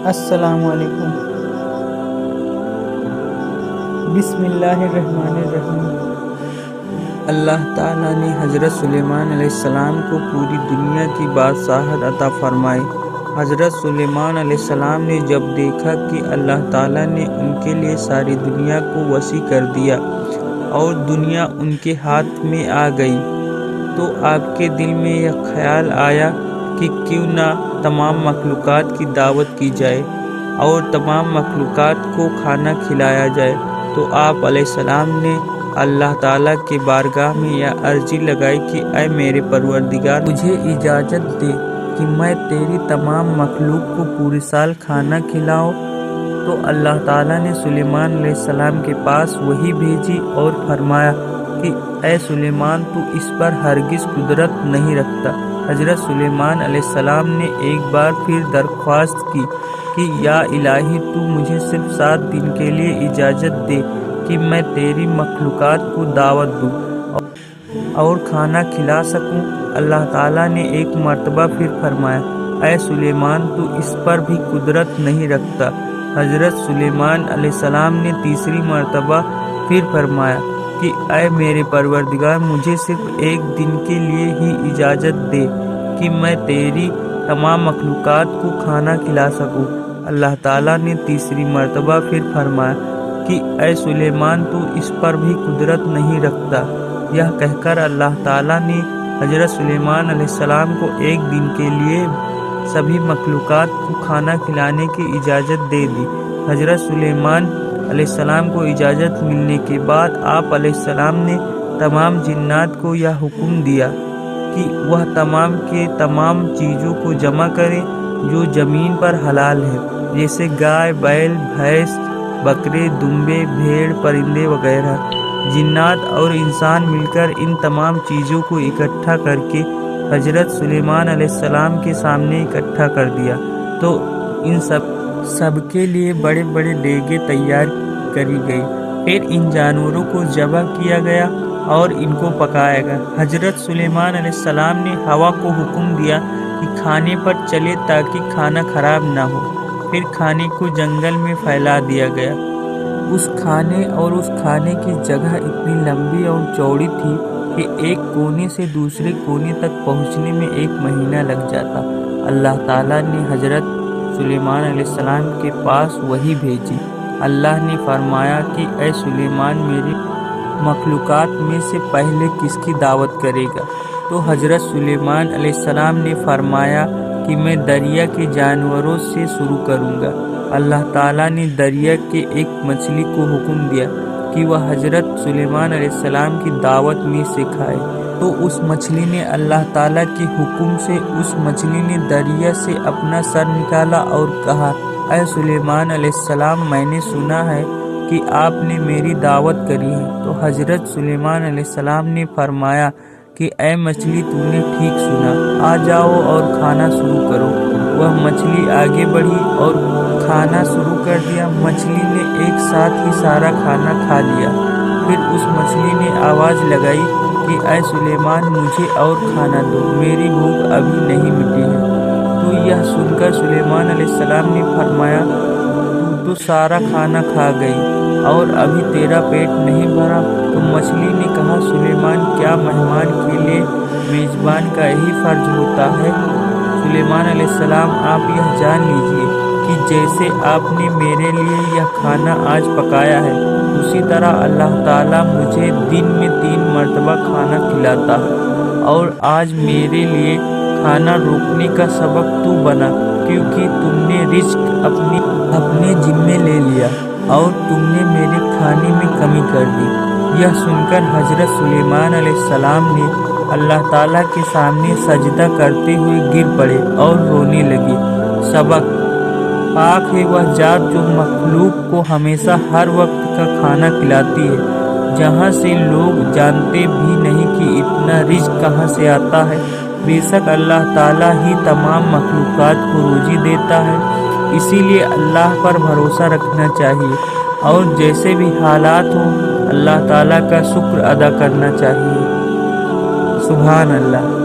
السلام علیکم۔ بسم اللہ الرحمن الرحیم۔ اللہ تعالیٰ نے حضرت سلیمان علیہ السلام کو پوری دنیا کی بادشاہت عطا فرمائی۔ حضرت سلیمان علیہ السلام نے جب دیکھا کہ اللہ تعالیٰ نے ان کے لیے ساری دنیا کو وسیع کر دیا اور دنیا ان کے ہاتھ میں آ گئی، تو آپ کے دل میں یہ خیال آیا کہ کیوں نہ تمام مخلوقات کی دعوت کی جائے اور تمام مخلوقات کو کھانا کھلایا جائے۔ تو آپ علیہ السلام نے اللہ تعالیٰ کے بارگاہ میں یہ عرضی لگائی کہ اے میرے پروردگار، مجھے اجازت دے کہ میں تیری تمام مخلوق کو پورے سال کھانا کھلاؤں۔ تو اللہ تعالیٰ نے سلیمان علیہ السلام کے پاس وحی بھیجی اور فرمایا کہ اے سلیمان، تو اس پر ہرگز قدرت نہیں رکھتا۔ حضرت سلیمان علیہ السلام نے ایک بار پھر درخواست کی کہ یا الہی، تو مجھے صرف 7 دن کے لیے اجازت دے کہ میں تیری مخلوقات کو دعوت دوں اور کھانا کھلا سکوں۔ اللہ تعالیٰ نے ایک مرتبہ پھر فرمایا اے سلیمان، تو اس پر بھی قدرت نہیں رکھتا۔ حضرت سلیمان علیہ السلام نے تیسری مرتبہ پھر فرمایا کہ اے میرے پروردگار، مجھے صرف 1 دن کے لیے ہی اجازت دے کہ میں تیری تمام مخلوقات کو کھانا کھلا سکوں۔ اللہ تعالیٰ نے تیسری مرتبہ پھر فرمایا کہ اے سلیمان، تو اس پر بھی قدرت نہیں رکھتا۔ یہ کہہ کر اللہ تعالیٰ نے حضرت سلیمان علیہ السلام کو 1 دن کے لیے سبھی مخلوقات کو کھانا کھلانے کی اجازت دے دی۔ حضرت سلیمان علیہ السلام کو اجازت ملنے کے بعد آپ علیہ السلام نے تمام جنات کو یہ حکم دیا کہ وہ تمام کے تمام چیزوں کو جمع کریں جو زمین پر حلال ہے، جیسے گائے، بیل، بھینس، بکرے، دمبے، بھیڑ، پرندے وغیرہ۔ جنات اور انسان مل کر ان تمام چیزوں کو اکٹھا کر کے حضرت سلیمان علیہ السلام کے سامنے اکٹھا کر دیا۔ تو ان سب کے لیے بڑے بڑے دیگیں تیار کری گئی۔ پھر ان جانوروں کو ذبح کیا گیا اور ان کو پکایا گیا۔ حضرت سلیمان علیہ السلام نے ہوا کو حکم دیا کہ کھانے پر چلے تاکہ کھانا خراب نہ ہو۔ پھر کھانے کو جنگل میں پھیلا دیا گیا۔ اس کھانے کی جگہ اتنی لمبی اور چوڑی تھی کہ ایک کونے سے دوسرے کونے تک پہنچنے میں 1 مہینہ لگ جاتا۔ اللہ تعالیٰ نے حضرت سلیمان علیہ السلام کے پاس وحی بھیجی۔ اللہ نے فرمایا کہ اے سلیمان، میری مخلوقات میں سے پہلے کس کی دعوت کرے گا؟ تو حضرت سلیمان علیہ السلام نے فرمایا کہ میں دریا کے جانوروں سے شروع کروں گا۔ اللہ تعالیٰ نے دریا کے ایک مچھلی کو حکم دیا کہ وہ حضرت سلیمان علیہ السلام کی دعوت میں سے کھائے۔ تو اس مچھلی نے اللہ تعالیٰ کے حکم سے اس مچھلی نے دریا سے اپنا سر نکالا اور کہا اے سلیمان علیہ السلام، میں نے سنا ہے کہ آپ نے میری دعوت کری ہے۔ تو حضرت سلیمان علیہ السلام نے فرمایا کہ اے مچھلی، تم نے ٹھیک سنا، آ جاؤ اور کھانا شروع کرو۔ وہ مچھلی آگے بڑھی اور کھانا شروع کر دیا۔ مچھلی نے ایک ساتھ ہی سارا کھانا کھا لیا۔ پھر اس مچھلی نے آواز لگائی کہ اے سلیمان، مجھے اور کھانا دو، میری بھوک ابھی نہیں مٹی ہے۔ تو یہ سن کر سلیمان علیہ السلام نے فرمایا تو سارا کھانا کھا گئی اور ابھی تیرا پیٹ نہیں بھرا؟ تو مچھلی نے کہا سلیمان، کیا مہمان کے لیے میزبان کا یہی فرض ہوتا ہے؟ سلیمان علیہ السلام، آپ یہ جان لیجئے کہ جیسے آپ نے میرے لیے یہ کھانا آج پکایا ہے، اسی طرح اللہ تعالیٰ مجھے دن میں 3 مرتبہ کھانا کھلاتا ہے، اور آج میرے لیے کھانا روکنے کا سبب تو بنا، کیونکہ تم نے رزق اپنے ذمے لے لیا اور تم نے میرے کھانے میں کمی کر دی۔ یہ سن کر حضرت سلیمان علیہ السلام نے اللہ تعالیٰ کے سامنے سجدہ کرتے ہوئے گر پڑے اور رونے لگے۔ سبق: پاک ہے وہ ذات جو مخلوق کو ہمیشہ ہر وقت کا کھانا کھلاتی ہے، جہاں سے لوگ جانتے بھی نہیں کہ اتنا رزق کہاں سے آتا ہے۔ بے شک اللہ تعالیٰ ہی تمام مخلوقات کو روزی دیتا ہے، اسی لیے اللہ پر بھروسہ رکھنا چاہیے اور جیسے بھی حالات ہوں اللہ تعالیٰ کا شکر ادا کرنا چاہیے۔ سبحان اللہ۔